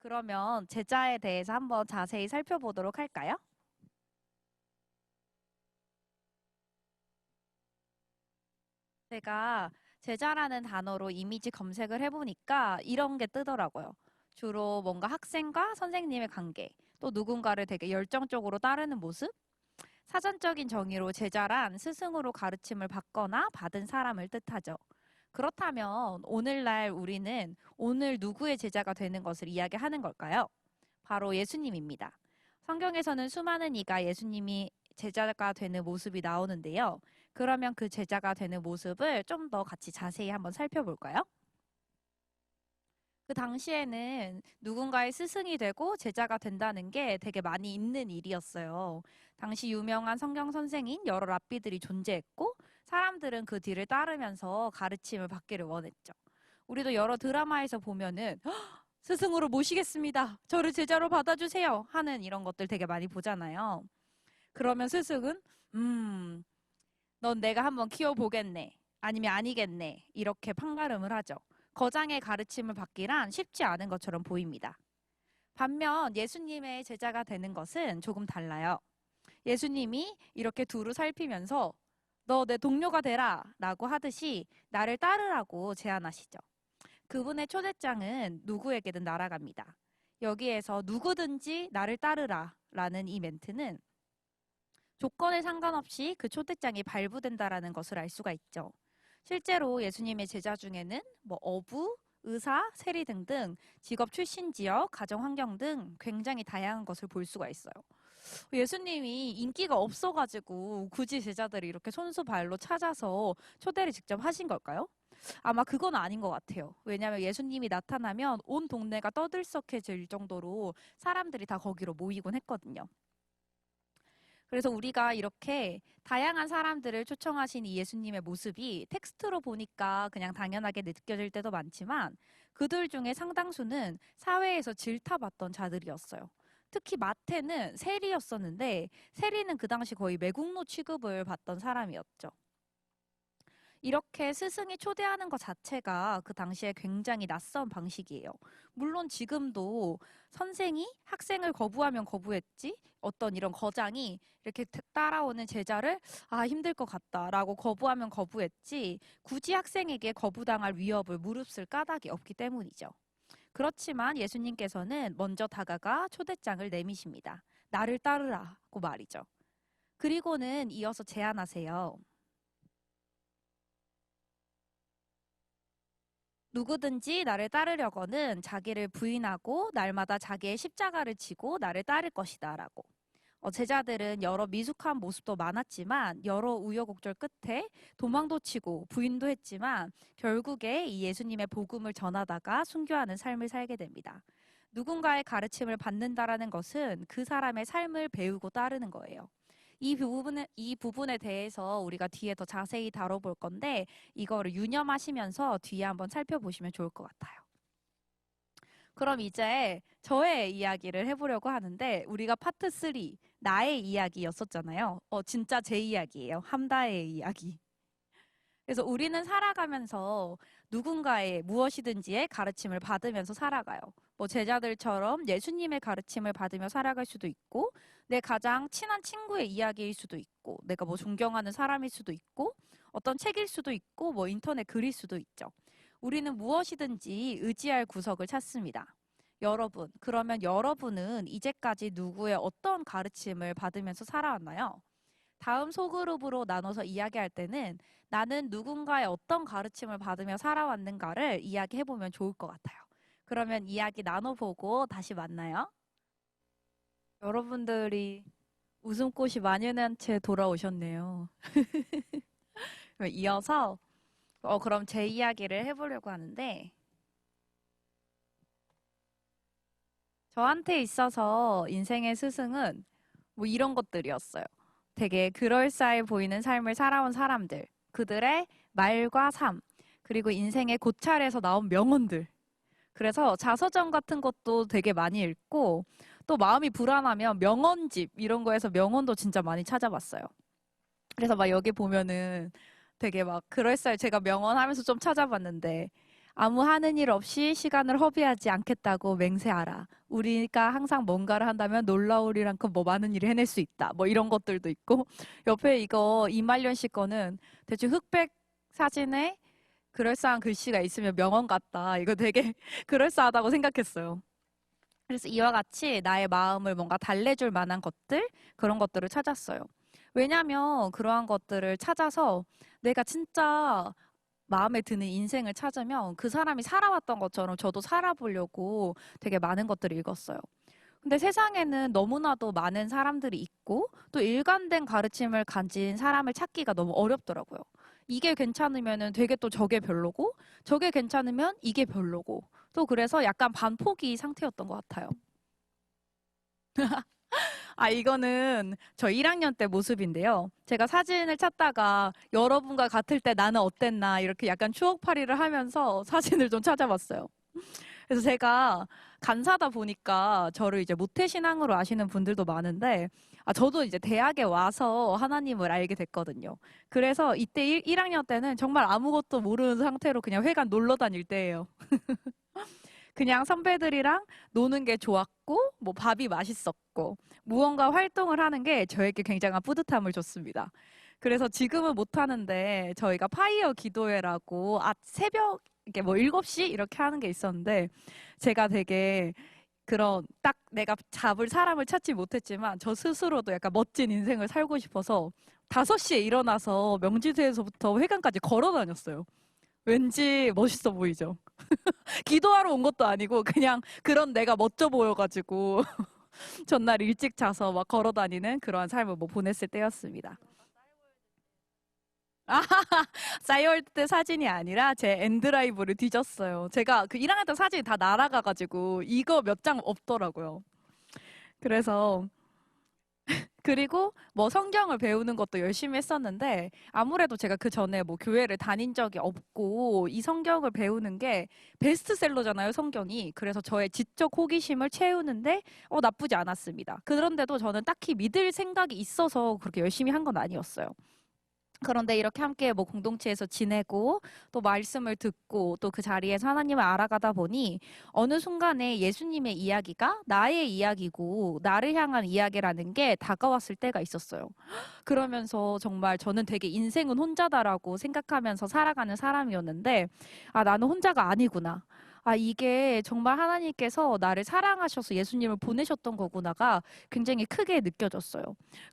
그러면 제자에 대해서 한번 자세히 살펴보도록 할까요? 제가 제자라는 단어로 이미지 검색을 해보니까 이런 게 뜨더라고요. 주로 뭔가 학생과 선생님의 관계, 또 누군가를 되게 열정적으로 따르는 모습? 사전적인 정의로 제자란 스승으로 가르침을 받거나 받은 사람을 뜻하죠. 그렇다면 오늘날 우리는 오늘 누구의 제자가 되는 것을 이야기하는 걸까요? 바로 예수님입니다. 성경에서는 수많은 이가 예수님이 제자가 되는 모습이 나오는데요. 그러면 그 제자가 되는 모습을 좀 더 같이 자세히 한번 살펴볼까요? 그 당시에는 누군가의 스승이 되고 제자가 된다는 게 되게 많이 있는 일이었어요. 당시 유명한 성경 선생인 여러 랍비들이 존재했고 사람들은 그 뒤를 따르면서 가르침을 받기를 원했죠. 우리도 여러 드라마에서 보면은 스승으로 모시겠습니다. 저를 제자로 받아주세요. 하는 이런 것들 되게 많이 보잖아요. 그러면 스승은 넌 내가 한번 키워보겠네. 아니면 아니겠네. 이렇게 판가름을 하죠. 거장의 가르침을 받기란 쉽지 않은 것처럼 보입니다. 반면 예수님의 제자가 되는 것은 조금 달라요. 예수님이 이렇게 두루 살피면서 너 내 동료가 되라 라고 하듯이 나를 따르라고 제안하시죠. 그분의 초대장은 누구에게든 날아갑니다. 여기에서 누구든지 나를 따르라 라는 이 멘트는 조건에 상관없이 그 초대장이 발부된다라는 것을 알 수가 있죠. 실제로 예수님의 제자 중에는 뭐 어부, 의사, 세리 등등 직업 출신 지역, 가정 환경 등 굉장히 다양한 것을 볼 수가 있어요. 예수님이 인기가 없어가지고 굳이 제자들이 이렇게 손수발로 찾아서 초대를 직접 하신 걸까요? 아마 그건 아닌 것 같아요. 왜냐하면 예수님이 나타나면 온 동네가 떠들썩해질 정도로 사람들이 다 거기로 모이곤 했거든요. 그래서 우리가 이렇게 다양한 사람들을 초청하신 이 예수님의 모습이 텍스트로 보니까 그냥 당연하게 느껴질 때도 많지만 그들 중에 상당수는 사회에서 질타받던 자들이었어요. 특히 마태는 세리였었는데 세리는 그 당시 거의 매국노 취급을 받던 사람이었죠. 이렇게 스승이 초대하는 것 자체가 그 당시에 굉장히 낯선 방식이에요. 물론 지금도 선생이 학생을 거부하면 거부했지, 어떤 이런 거장이 이렇게 따라오는 제자를 힘들 것 같다라고 거부하면 거부했지, 굳이 학생에게 거부당할 위협을 무릅쓸 까닭이 없기 때문이죠. 그렇지만 예수님께서는 먼저 다가가 초대장을 내미십니다. 나를 따르라고 말이죠. 그리고는 이어서 제안하세요. 누구든지 나를 따르려거는 자기를 부인하고 날마다 자기의 십자가를 지고 나를 따를 것이다 라고. 제자들은 여러 미숙한 모습도 많았지만 여러 우여곡절 끝에 도망도 치고 부인도 했지만 결국에 이 예수님의 복음을 전하다가 순교하는 삶을 살게 됩니다. 누군가의 가르침을 받는다라는 것은 그 사람의 삶을 배우고 따르는 거예요. 이 부분에 대해서 우리가 뒤에 더 자세히 다뤄볼 건데 이거를 유념하시면서 뒤에 한번 살펴보시면 좋을 것 같아요. 그럼 이제 저의 이야기를 해보려고 하는데 우리가 파트 3, 나의 이야기였었잖아요. 진짜 제 이야기예요. 함다의 이야기. 그래서 우리는 살아가면서 누군가의 무엇이든지의 가르침을 받으면서 살아가요. 뭐 제자들처럼 예수님의 가르침을 받으며 살아갈 수도 있고, 내 가장 친한 친구의 이야기일 수도 있고, 내가 뭐 존경하는 사람일 수도 있고, 어떤 책일 수도 있고, 뭐 인터넷 글일 수도 있죠. 우리는 무엇이든지 의지할 구석을 찾습니다. 여러분, 그러면 여러분은 이제까지 누구의 어떤 가르침을 받으면서 살아왔나요? 다음 소그룹으로 나눠서 이야기할 때는 나는 누군가의 어떤 가르침을 받으며 살아왔는가를 이야기해보면 좋을 것 같아요. 그러면 이야기 나눠보고 다시 만나요. 여러분들이 웃음꽃이 만연한 채 돌아오셨네요. 이어서 그럼 제 이야기를 해보려고 하는데 저한테 있어서 인생의 스승은 뭐 이런 것들이었어요. 되게 그럴싸해 보이는 삶을 살아온 사람들, 그들의 말과 삶, 그리고 인생의 고찰에서 나온 명언들. 그래서 자서전 같은 것도 되게 많이 읽고, 또 마음이 불안하면 명언집, 이런 거에서 명언도 진짜 많이 찾아봤어요. 그래서 막 여기 보면은 되게 막 그럴싸해, 제가 명언 하면서 좀 찾아봤는데, 아무 하는 일 없이 시간을 허비하지 않겠다고 맹세하라. 우리가 항상 뭔가를 한다면 놀라울이랑큼 뭐 많은 일을 해낼 수 있다. 뭐 이런 것들도 있고 옆에 이거 이말년 씨 거는 대충 흑백 사진에 그럴싸한 글씨가 있으면 명언 같다. 이거 되게 그럴싸하다고 생각했어요. 그래서 이와 같이 나의 마음을 뭔가 달래줄 만한 것들, 그런 것들을 찾았어요. 왜냐면 그러한 것들을 찾아서 내가 진짜 마음에 드는 인생을 찾으면 그 사람이 살아왔던 것처럼 저도 살아보려고 되게 많은 것들을 읽었어요. 근데 세상에는 너무나도 많은 사람들이 있고 또 일관된 가르침을 가진 사람을 찾기가 너무 어렵더라고요. 이게 괜찮으면은 되게 또 저게 별로고 저게 괜찮으면 이게 별로고 또 그래서 약간 반포기 상태였던 것 같아요. 아, 이거는 저 1학년 때 모습인데요. 제가 사진을 찾다가 여러분과 같을 때 나는 어땠나 이렇게 약간 추억팔이를 하면서 사진을 좀 찾아봤어요. 그래서 제가 간사다 보니까 저를 이제 모태신앙으로 아시는 분들도 많은데, 아, 저도 이제 대학에 와서 하나님을 알게 됐거든요. 그래서 이때 1학년 때는 정말 아무것도 모르는 상태로 그냥 회관 놀러 다닐 때예요. 그냥 선배들이랑 노는 게 좋았고, 뭐 밥이 맛있었고, 무언가 활동을 하는 게 저에게 굉장한 뿌듯함을 줬습니다. 그래서 지금은 못하는데 저희가 파이어 기도회라고 새벽 이렇게 뭐 7시 이렇게 하는 게 있었는데 제가 되게 그런 딱 내가 잡을 사람을 찾지 못했지만 저 스스로도 약간 멋진 인생을 살고 싶어서 5시에 일어나서 명지대에서부터 회관까지 걸어 다녔어요. 왠지 멋있어 보이죠? 기도하러 온 것도 아니고 그냥 그런 내가 멋져 보여가지고 전날 일찍 자서 막 걸어 다니는 그러한 삶을 뭐 보냈을 때였습니다. 아, 싸이월드 때 사진이 아니라 제 엔드라이브를 뒤졌어요. 제가 그 1학년 때 사진이 다 날아가가지고 이거 몇 장 없더라고요. 그래서 그리고 뭐 성경을 배우는 것도 열심히 했었는데 아무래도 제가 그 전에 뭐 교회를 다닌 적이 없고 이 성경을 배우는 게 베스트셀러잖아요, 성경이. 그래서 저의 지적 호기심을 채우는데 나쁘지 않았습니다. 그런데도 저는 딱히 믿을 생각이 있어서 그렇게 열심히 한 건 아니었어요. 그런데 이렇게 함께 뭐 공동체에서 지내고 또 말씀을 듣고 또 그 자리에서 하나님을 알아가다 보니 어느 순간에 예수님의 이야기가 나의 이야기고 나를 향한 이야기라는 게 다가왔을 때가 있었어요. 그러면서 정말 저는 되게 인생은 혼자다라고 생각하면서 살아가는 사람이었는데 아, 나는 혼자가 아니구나. 아, 이게 정말 하나님께서 나를 사랑하셔서 예수님을 보내셨던 거구나가 굉장히 크게 느껴졌어요.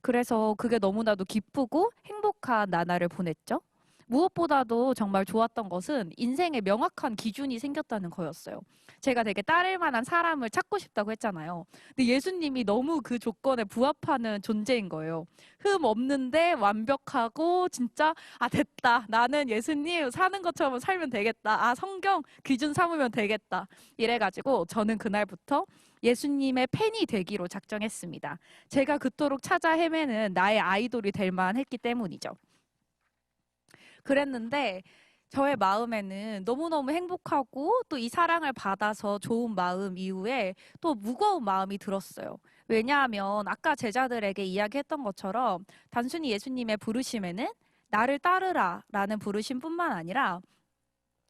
그래서 그게 너무나도 기쁘고 행복한 나날을 보냈죠. 무엇보다도 정말 좋았던 것은 인생에 명확한 기준이 생겼다는 거였어요. 제가 되게 따를 만한 사람을 찾고 싶다고 했잖아요. 근데 예수님이 너무 그 조건에 부합하는 존재인 거예요. 흠 없는데 완벽하고 진짜 아 됐다. 나는 예수님 사는 것처럼 살면 되겠다. 아 성경 기준 삼으면 되겠다. 이래가지고 저는 그날부터 예수님의 팬이 되기로 작정했습니다. 제가 그토록 찾아 헤매는 나의 아이돌이 될 만했기 때문이죠. 그랬는데 저의 마음에는 너무너무 행복하고 또 이 사랑을 받아서 좋은 마음 이후에 또 무거운 마음이 들었어요. 왜냐하면 아까 제자들에게 이야기했던 것처럼 단순히 예수님의 부르심에는 나를 따르라 라는 부르심뿐만 아니라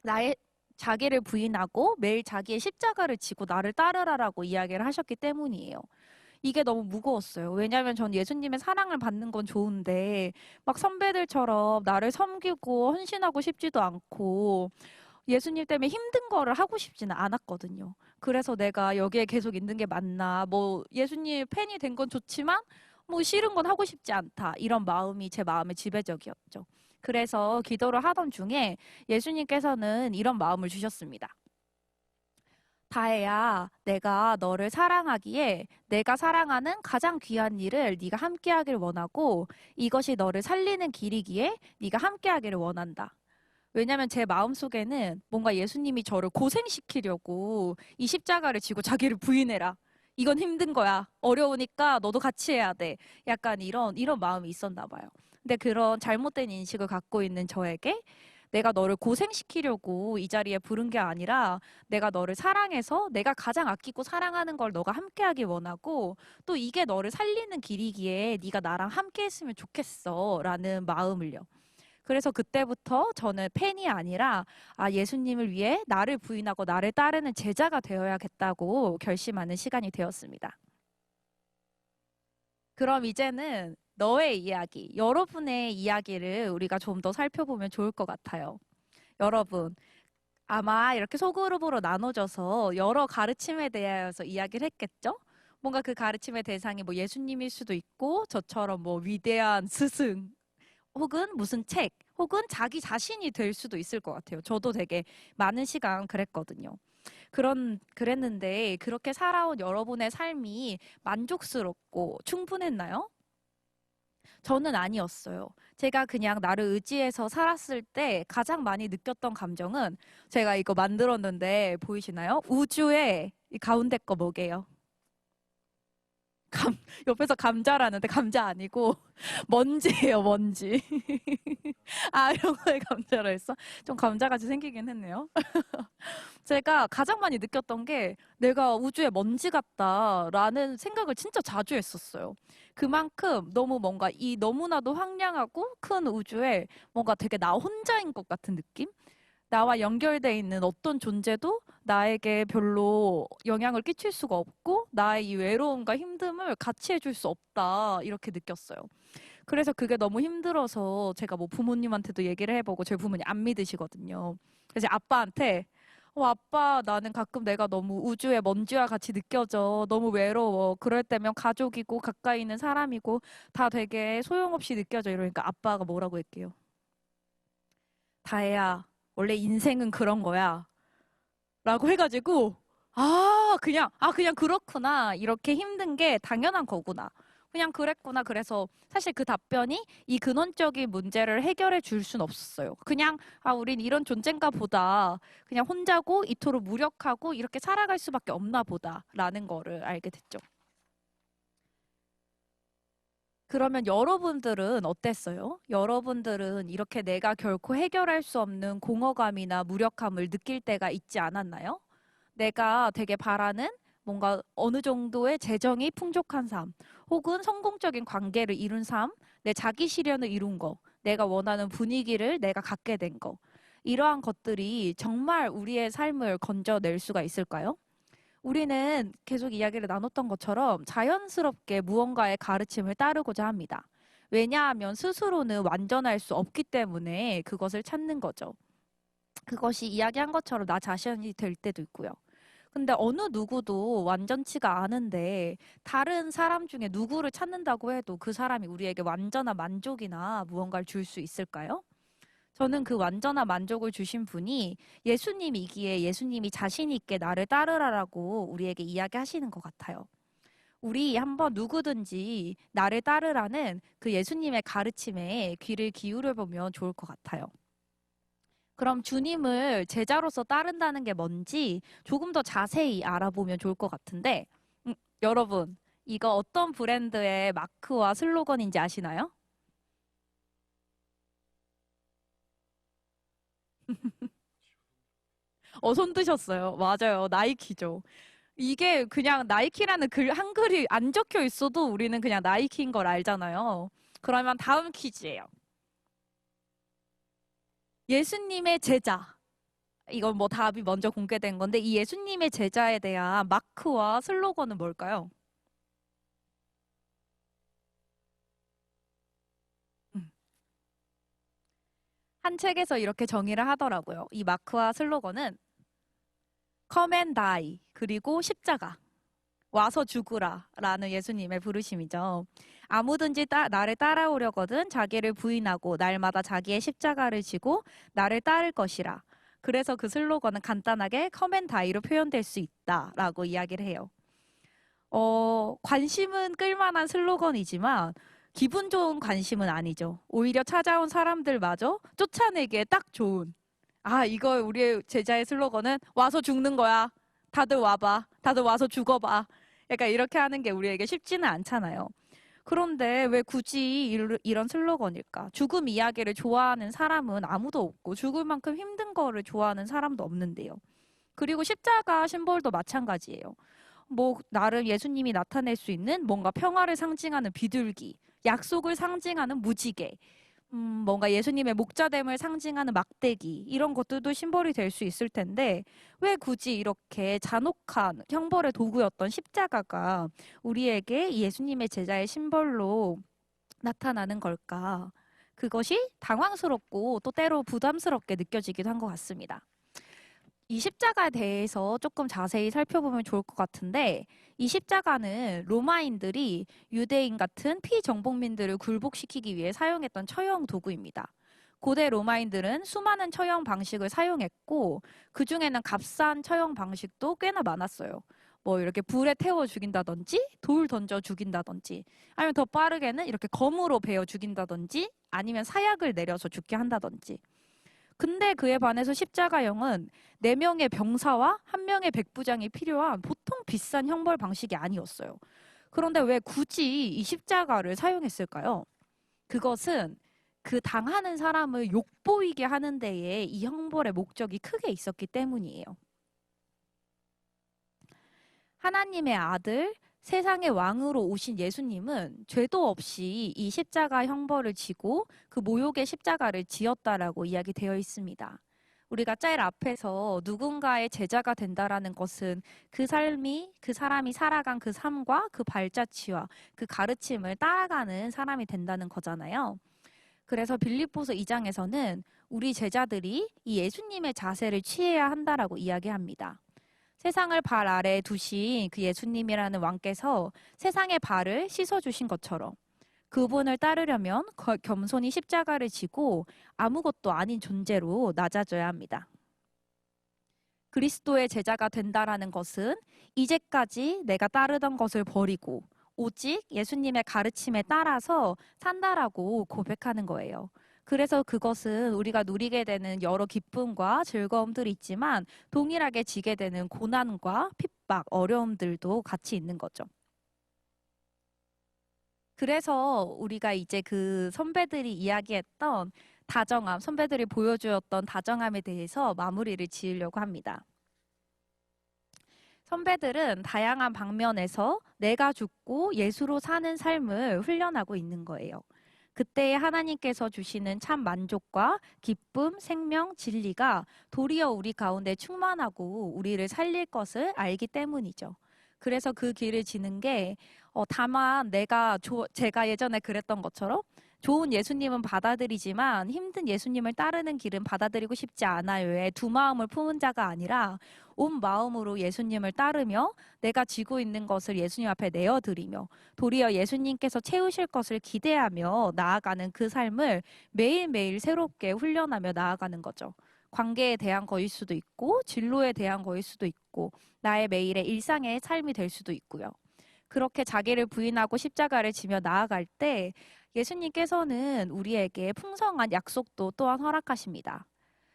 나의 자기를 부인하고 매일 자기의 십자가를 지고 나를 따르라라고 이야기를 하셨기 때문이에요. 이게 너무 무거웠어요. 왜냐하면 전 예수님의 사랑을 받는 건 좋은데 막 선배들처럼 나를 섬기고 헌신하고 싶지도 않고 예수님 때문에 힘든 거를 하고 싶지는 않았거든요. 그래서 내가 여기에 계속 있는 게 맞나? 뭐 예수님 팬이 된 건 좋지만 뭐 싫은 건 하고 싶지 않다. 이런 마음이 제 마음의 지배적이었죠. 그래서 기도를 하던 중에 예수님께서는 이런 마음을 주셨습니다. 다혜야, 내가 너를 사랑하기에 내가 사랑하는 가장 귀한 일을 네가 함께하길 원하고 이것이 너를 살리는 길이기에 네가 함께하기를 원한다. 왜냐면 제 마음속에는 뭔가 예수님이 저를 고생시키려고 이 십자가를 지고 자기를 부인해라. 이건 힘든 거야. 어려우니까 너도 같이 해야 돼. 약간 이런 마음이 있었나 봐요. 근데 그런 잘못된 인식을 갖고 있는 저에게 내가 너를 고생시키려고 이 자리에 부른 게 아니라 내가 너를 사랑해서 내가 가장 아끼고 사랑하는 걸 너가 함께 하길 원하고 또 이게 너를 살리는 길이기에 네가 나랑 함께 했으면 좋겠어 라는 마음을요. 그래서 그때부터 저는 팬이 아니라 예수님을 위해 나를 부인하고 나를 따르는 제자가 되어야겠다고 결심하는 시간이 되었습니다. 그럼 이제는 너의 이야기, 여러분의 이야기를 우리가 좀 더 살펴보면 좋을 것 같아요. 여러분, 아마 이렇게 소그룹으로 나눠져서 여러 가르침에 대하여서 이야기를 했겠죠? 뭔가 그 가르침의 대상이 뭐 예수님일 수도 있고, 저처럼 뭐 위대한 스승, 혹은 무슨 책, 혹은 자기 자신이 될 수도 있을 것 같아요. 저도 되게 많은 시간 그랬거든요. 그랬는데, 그렇게 살아온 여러분의 삶이 만족스럽고 충분했나요? 저는 아니었어요. 제가 그냥 나를 의지해서 살았을 때 가장 많이 느꼈던 감정은 제가 이거 만들었는데 보이시나요? 우주의 이 가운데 거 뭐게요? 옆에서 감자라는데 감자 아니고 먼지예요, 먼지. 이런 거에 감자라 했어? 좀 감자같이 생기긴 했네요. 제가 가장 많이 느꼈던 게 내가 우주의 먼지 같다라는 생각을 진짜 자주 했었어요. 그만큼 너무 뭔가 이 너무나도 황량하고 큰 우주에 뭔가 되게 나 혼자인 것 같은 느낌? 나와 연결돼 있는 어떤 존재도 나에게 별로 영향을 끼칠 수가 없고 나의 이 외로움과 힘듦을 같이 해줄 수 없다 이렇게 느꼈어요. 그래서 그게 너무 힘들어서 제가 뭐 부모님한테도 얘기를 해보고 저희 부모님 안 믿으시거든요. 그래서 아빠한테 아빠 나는 가끔 내가 너무 우주의 먼지와 같이 느껴져. 너무 외로워. 그럴 때면 가족이고 가까이 있는 사람이고 다 되게 소용없이 느껴져. 이러니까 아빠가 뭐라고 했게요. 다혜야, 원래 인생은 그런 거야. 라고 해가지고, 그냥 그렇구나. 이렇게 힘든 게 당연한 거구나. 그냥 그랬구나. 그래서 사실 그 답변이 이 근원적인 문제를 해결해 줄 순 없었어요. 그냥, 우린 이런 존재인가 보다. 그냥 혼자고 이토록 무력하고 이렇게 살아갈 수밖에 없나 보다. 라는 거를 알게 됐죠. 그러면 여러분들은 어땠어요? 여러분들은 이렇게 내가 결코 해결할 수 없는 공허감이나 무력함을 느낄 때가 있지 않았나요? 내가 되게 바라는 뭔가 어느 정도의 재정이 풍족한 삶, 혹은 성공적인 관계를 이룬 삶, 내 자기 실현을 이룬 거, 내가 원하는 분위기를 내가 갖게 된 거. 이러한 것들이 정말 우리의 삶을 건져낼 수가 있을까요? 우리는 계속 이야기를 나눴던 것처럼 자연스럽게 무언가의 가르침을 따르고자 합니다. 왜냐하면 스스로는 완전할 수 없기 때문에 그것을 찾는 거죠. 그것이 이야기한 것처럼 나 자신이 될 때도 있고요. 근데 어느 누구도 완전치가 않은데 다른 사람 중에 누구를 찾는다고 해도 그 사람이 우리에게 완전한 만족이나 무언가를 줄 수 있을까요? 저는 그 완전한 만족을 주신 분이 예수님이기에 예수님이 자신 있게 나를 따르라라고 우리에게 이야기하시는 것 같아요. 우리 한번 누구든지 나를 따르라는 그 예수님의 가르침에 귀를 기울여 보면 좋을 것 같아요. 그럼 주님을 제자로서 따른다는 게 뭔지 조금 더 자세히 알아보면 좋을 것 같은데, 여러분, 이거 어떤 브랜드의 마크와 슬로건인지 아시나요? 손 드셨어요. 맞아요. 나이키죠. 이게 그냥 나이키라는 한글이 안 적혀 있어도 우리는 그냥 나이키인 걸 알잖아요. 그러면 다음 퀴즈예요. 예수님의 제자. 이건 뭐 답이 먼저 공개된 건데 이 예수님의 제자에 대한 마크와 슬로건은 뭘까요? 음. 한 책에서 이렇게 정의를 하더라고요. 이 마크와 슬로건은 Come and die 그리고 십자가 와서 죽으라 라는 예수님의 부르심이죠. 아무든지 나를 따라오려거든 자기를 부인하고 날마다 자기의 십자가를 지고 나를 따를 것이라. 그래서 그 슬로건은 간단하게 Come and die로 표현될 수 있다라고 이야기를 해요. 관심은 끌만한 슬로건이지만 기분 좋은 관심은 아니죠. 오히려 찾아온 사람들마저 쫓아내기에 딱 좋은. 이거 우리의 제자의 슬로건은 와서 죽는 거야. 다들 와봐. 다들 와서 죽어봐. 약간 이렇게 하는 게 우리에게 쉽지는 않잖아요. 그런데 왜 굳이 이런 슬로건일까? 죽음 이야기를 좋아하는 사람은 아무도 없고 죽을 만큼 힘든 거를 좋아하는 사람도 없는데요. 그리고 십자가 심볼도 마찬가지예요. 뭐 나름 예수님이 나타낼 수 있는 뭔가 평화를 상징하는 비둘기, 약속을 상징하는 무지개, 뭔가 예수님의 목자됨을 상징하는 막대기 이런 것들도 심벌이 될 수 있을 텐데 왜 굳이 이렇게 잔혹한 형벌의 도구였던 십자가가 우리에게 예수님의 제자의 심벌로 나타나는 걸까? 그것이 당황스럽고 또 때로 부담스럽게 느껴지기도 한 것 같습니다. 이 십자가에 대해서 조금 자세히 살펴보면 좋을 것 같은데 이 십자가는 로마인들이 유대인 같은 피정복민들을 굴복시키기 위해 사용했던 처형 도구입니다. 고대 로마인들은 수많은 처형 방식을 사용했고 그중에는 값싼 처형 방식도 꽤나 많았어요. 뭐 이렇게 불에 태워 죽인다든지 돌 던져 죽인다든지 아니면 더 빠르게는 이렇게 검으로 베어 죽인다든지 아니면 사약을 내려서 죽게 한다든지 근데 그에 반해서 십자가형은 4명의 병사와 1명의 백부장이 필요한 보통 비싼 형벌 방식이 아니었어요. 그런데 왜 굳이 이 십자가를 사용했을까요? 그것은 그 당하는 사람을 욕보이게 하는 데에 이 형벌의 목적이 크게 있었기 때문이에요. 하나님의 아들, 세상의 왕으로 오신 예수님은 죄도 없이 이 십자가 형벌을 지고 그 모욕의 십자가를 지었다라고 이야기되어 있습니다. 우리가 짤 앞에서 누군가의 제자가 된다라는 것은 그 삶이 그 사람이 살아간 그 삶과 그 발자취와 그 가르침을 따라가는 사람이 된다는 거잖아요. 그래서 빌립보서 2장에서는 우리 제자들이 이 예수님의 자세를 취해야 한다라고 이야기합니다. 세상을 발 아래에 두신 그 예수님이라는 왕께서 세상의 발을 씻어주신 것처럼 그분을 따르려면 겸손히 십자가를 지고 아무것도 아닌 존재로 낮아져야 합니다. 그리스도의 제자가 된다라는 것은 이제까지 내가 따르던 것을 버리고 오직 예수님의 가르침에 따라서 산다라고 고백하는 거예요. 그래서 그것은 우리가 누리게 되는 여러 기쁨과 즐거움들이 있지만 동일하게 지게 되는 고난과 핍박, 어려움들도 같이 있는 거죠. 그래서 우리가 이제 그 선배들이 이야기했던 다정함, 선배들이 보여주었던 다정함에 대해서 마무리를 지으려고 합니다. 선배들은 다양한 방면에서 내가 죽고 예수로 사는 삶을 훈련하고 있는 거예요. 그때 하나님께서 주시는 참 만족과 기쁨, 생명, 진리가 도리어 우리 가운데 충만하고 우리를 살릴 것을 알기 때문이죠. 그래서 그 길을 지는 게 다만 제가 예전에 그랬던 것처럼 좋은 예수님은 받아들이지만 힘든 예수님을 따르는 길은 받아들이고 싶지 않아요의 두 마음을 품은 자가 아니라 온 마음으로 예수님을 따르며 내가 지고 있는 것을 예수님 앞에 내어드리며 도리어 예수님께서 채우실 것을 기대하며 나아가는 그 삶을 매일매일 새롭게 훈련하며 나아가는 거죠. 관계에 대한 거일 수도 있고 진로에 대한 거일 수도 있고 나의 매일의 일상의 삶이 될 수도 있고요. 그렇게 자기를 부인하고 십자가를 지며 나아갈 때 예수님께서는 우리에게 풍성한 약속도 또한 허락하십니다.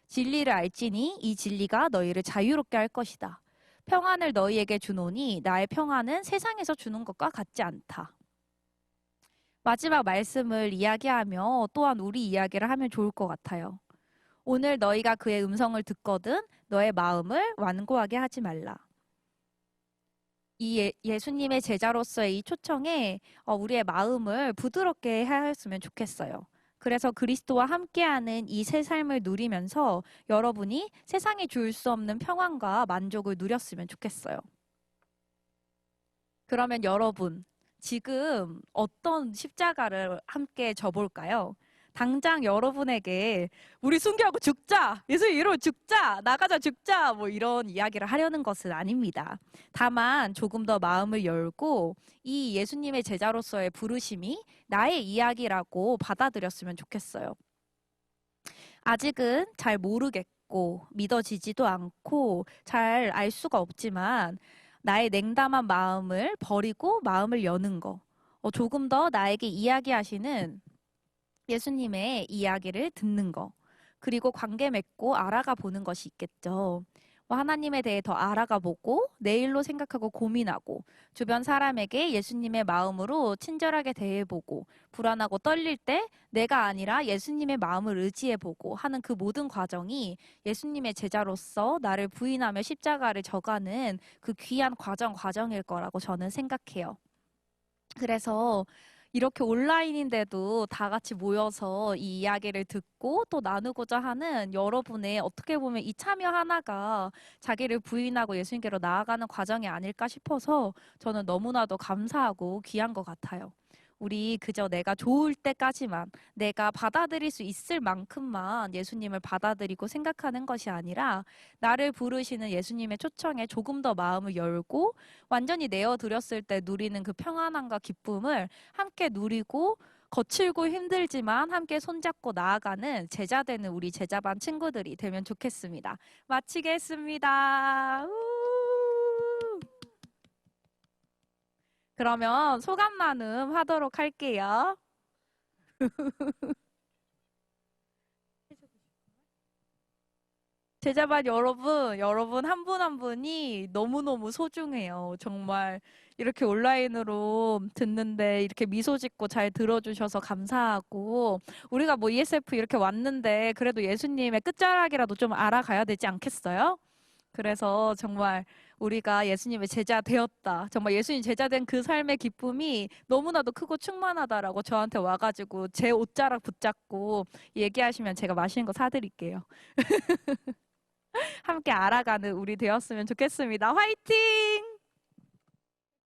진리를 알지니 이 진리가 너희를 자유롭게 할 것이다. 평안을 너희에게 주노니 나의 평안은 세상에서 주는 것과 같지 않다. 마지막 말씀을 이야기하며 또한 우리 이야기를 하면 좋을 것 같아요. 오늘 너희가 그의 음성을 듣거든 너의 마음을 완고하게 하지 말라. 이 예수님의 제자로서의 이 초청에 우리의 마음을 부드럽게 하였으면 좋겠어요. 그래서 그리스도와 함께하는 이 새 삶을 누리면서 여러분이 세상이 줄 수 없는 평안과 만족을 누렸으면 좋겠어요. 그러면 여러분, 지금 어떤 십자가를 함께 져볼까요? 당장 여러분에게 우리 순교하고 죽자! 예수 이름으로 죽자! 나가자 죽자! 뭐 이런 이야기를 하려는 것은 아닙니다. 다만 조금 더 마음을 열고 이 예수님의 제자로서의 부르심이 나의 이야기라고 받아들였으면 좋겠어요. 아직은 잘 모르겠고 믿어지지도 않고 잘 알 수가 없지만 나의 냉담한 마음을 버리고 마음을 여는 거. 조금 더 나에게 이야기하시는 예수님의 이야기를 듣는 거. 그리고 관계 맺고 알아가 보는 것이 있겠죠. 하나님에 대해 더 알아가 보고 내일로 생각하고 고민하고 주변 사람에게 예수님의 마음으로 친절하게 대해보고 불안하고 떨릴 때 내가 아니라 예수님의 마음을 의지해보고 하는 그 모든 과정이 예수님의 제자로서 나를 부인하며 십자가를 져가는 그 귀한 과정일 거라고 저는 생각해요. 그래서 이렇게 온라인인데도 다 같이 모여서 이 이야기를 듣고 또 나누고자 하는 여러분의 어떻게 보면 이 참여 하나가 자기를 부인하고 예수님께로 나아가는 과정이 아닐까 싶어서 저는 너무나도 감사하고 귀한 것 같아요. 우리 그저 내가 좋을 때까지만 내가 받아들일 수 있을 만큼만 예수님을 받아들이고 생각하는 것이 아니라 나를 부르시는 예수님의 초청에 조금 더 마음을 열고 완전히 내어드렸을 때 누리는 그 평안함과 기쁨을 함께 누리고 거칠고 힘들지만 함께 손잡고 나아가는 제자 되는 우리 제자반 친구들이 되면 좋겠습니다. 마치겠습니다. 그러면 소감 나눔 하도록 할게요. 제자반 여러분 한 분 한 분이 너무너무 소중해요. 정말 이렇게 온라인으로 듣는데 이렇게 미소 짓고 잘 들어주셔서 감사하고 우리가 뭐 ESF 이렇게 왔는데 그래도 예수님의 끝자락이라도 좀 알아가야 되지 않겠어요? 그래서 정말 우리가 예수님의 제자 되었다. 정말 예수님 제자 된 그 삶의 기쁨이 너무나도 크고 충만하다라고 저한테 와가지고 제 옷자락 붙잡고 얘기하시면 제가 맛있는 거 사드릴게요. 함께 알아가는 우리 되었으면 좋겠습니다. 화이팅!